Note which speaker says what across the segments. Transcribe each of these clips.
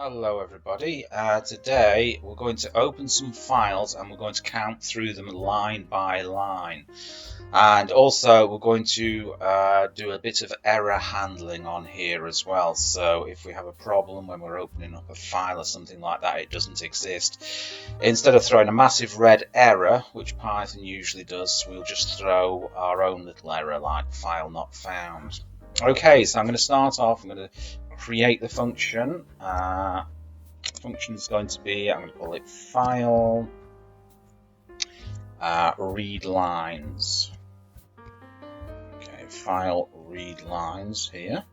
Speaker 1: Hello everybody. Today we're going to open some files and we're going to count through them line by line. And also we're going to do a bit of error handling on here as well. So if we have a problem when we're opening up a file or something like that, it doesn't exist. Instead of throwing a massive red error, which Python usually does, we'll just throw our own little error like file not found. Okay, so I'm going to start off. I'm going to create the function. Function is going to be, I'm going to call it file readlines. Okay, file readlines here.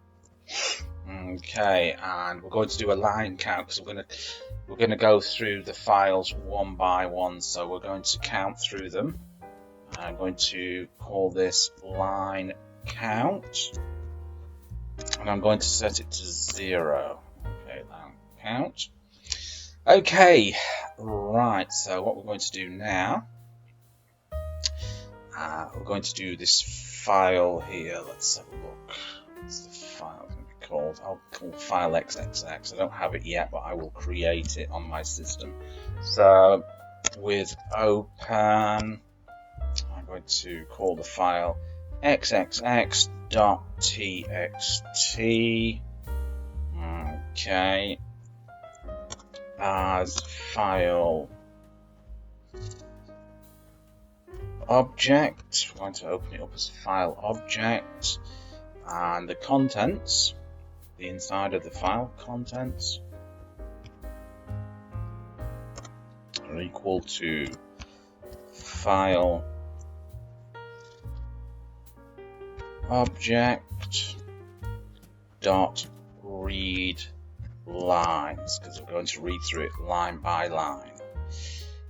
Speaker 1: Okay, and we're going to do a line count because we're going to go through the files one by one. So we're going to count through them. I'm going to call this line count. And I'm going to set it to 0. Okay, line count. Okay, right, so what we're going to do now, we're going to do this file here. Let's have a look. What's the file going to be called? I'll call file xxx. I don't have it yet, but I will create it on my system. So with open, I'm going to call the file xxx.txt. Okay, as file object. We're going to open it up as file object, and the contents, the inside of the file contents, are equal to file object dot read lines, because we're going to read through it line by line.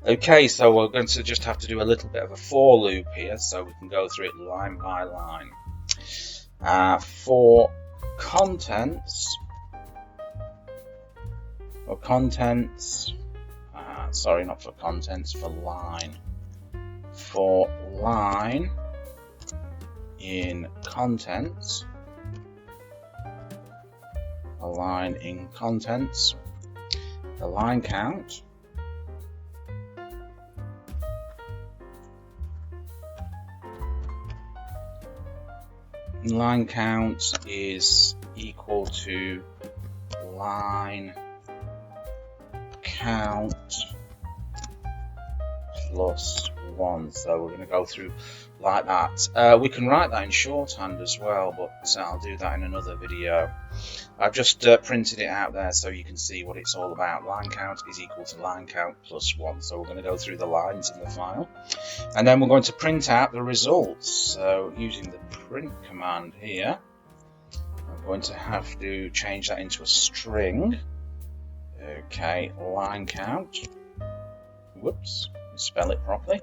Speaker 1: Okay, so we're going to just have to do a little bit of a for loop here so we can go through it line by line. For contents, sorry, not for contents, for line. For line in contents, a line in contents, the line count is equal to line count plus 1. So we're going to go through like that. We can write that in shorthand as well, but I'll do that in another video. I've just printed it out there so you can see what it's all about. Line count is equal to line count plus 1. So we're going to go through the lines in the file, and then we're going to print out the results. So using the print command here, I'm going to have to change that into a string. Okay, line count. Whoops, spell it properly.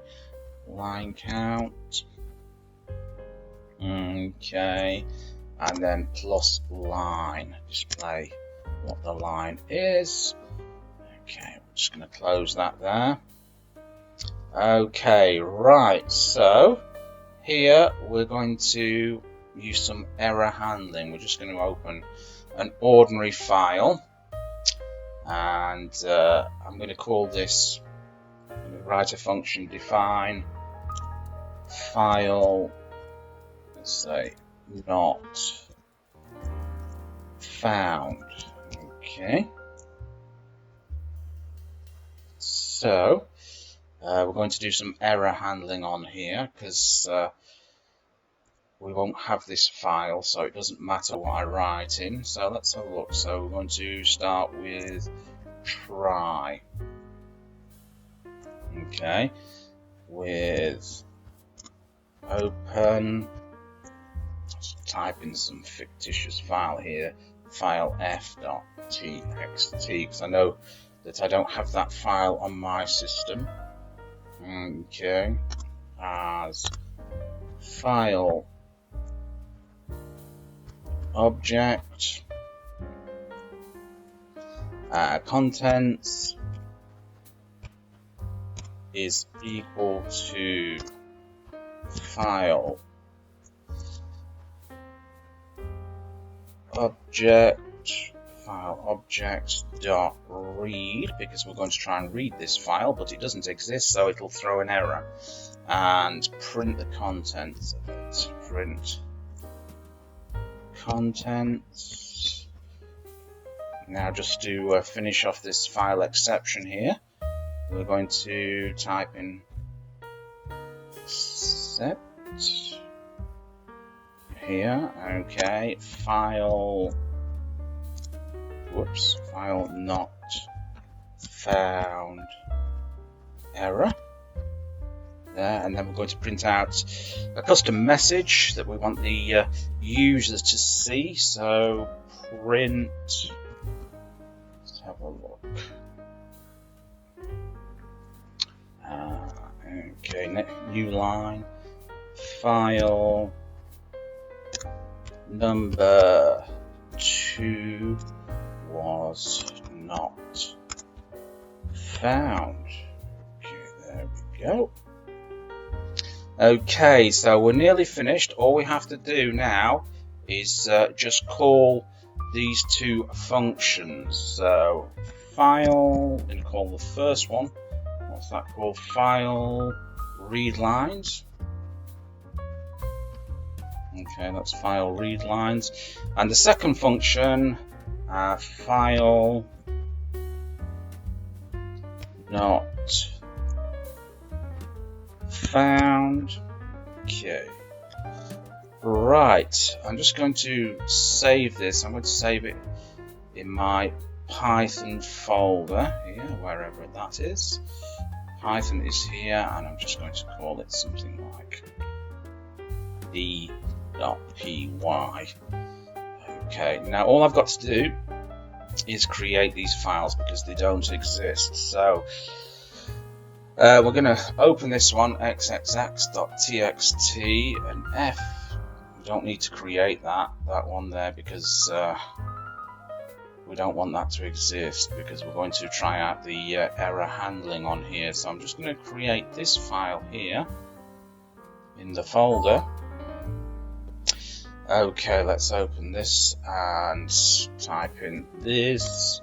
Speaker 1: Line count. Okay, and then plus line, display what the line is. Okay, I'm just going to close that there. Okay, right, so here we're going to use some error handling. We're just going to open an ordinary file, and I'm going to call this, I'm going to write a function, define file, let's say not found. Okay, so we're going to do some error handling on here because we won't have this file, so it doesn't matter what I write in. So let's have a look. So we're going to start with try. Okay, with open, let's type in some fictitious file here, file f.txt, because I know that I don't have that file on my system. Okay, as file object, contents is equal to file object file object dot read, because we're going to try and read this file, but it doesn't exist, so it'll throw an error. And print the contents of it. Print contents. Now, just to finish off this file exception here, we're going to type in except here. Okay, file not found error. There, and then we're going to print out a custom message that we want the users to see. So print, let's have a look. Okay, new line, file number 2 was not found. Okay, there we go. Okay, so we're nearly finished. All we have to do now is just call these two functions. So file, and call the first one. What's that called? File Readlines. Okay, that's file Readlines. And the second function, file not found. Okay, right, I'm just going to save this. I'm going to save it in my Python folder here, wherever that is. Python is here, and I'm just going to call it something like d.py. Okay, now all I've got to do is create these files because they don't exist. So we're going to open this one, xxx.txt, and f. We don't need to create that one there because we don't want that to exist, because we're going to try out the error handling on here. So I'm just going to create this file here in the folder. Okay, let's open this and type in this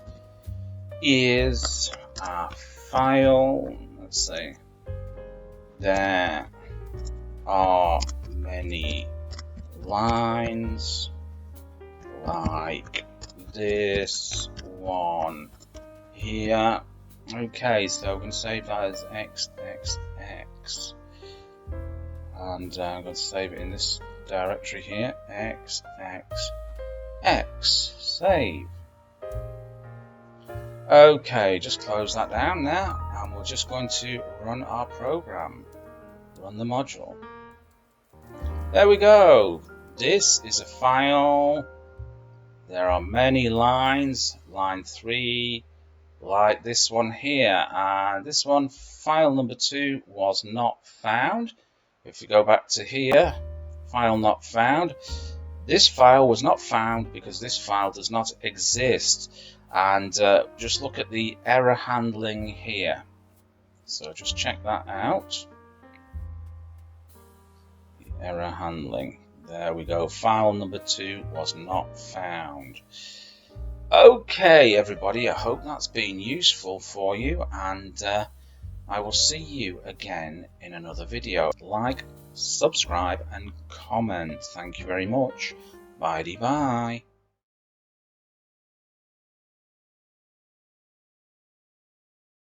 Speaker 1: is our file. Let's see. There are many lines like this one here. Okay, so we can save that as xxx, and I'm going to save it in this directory here, xxx, save. Okay, just close that down now, and we're just going to run our program, run the module. There we go. This is a file. There are many lines, line 3, like this one here, and this one, file number 2, was not found. If we go back to here, file not found, this file was not found because this file does not exist. And just look at the error handling here. So just check that out. The error handling. There we go. File number 2 was not found. Okay, everybody, I hope that's been useful for you, and I will see you again in another video. Like, subscribe, and comment. Thank you very much. Bye-bye.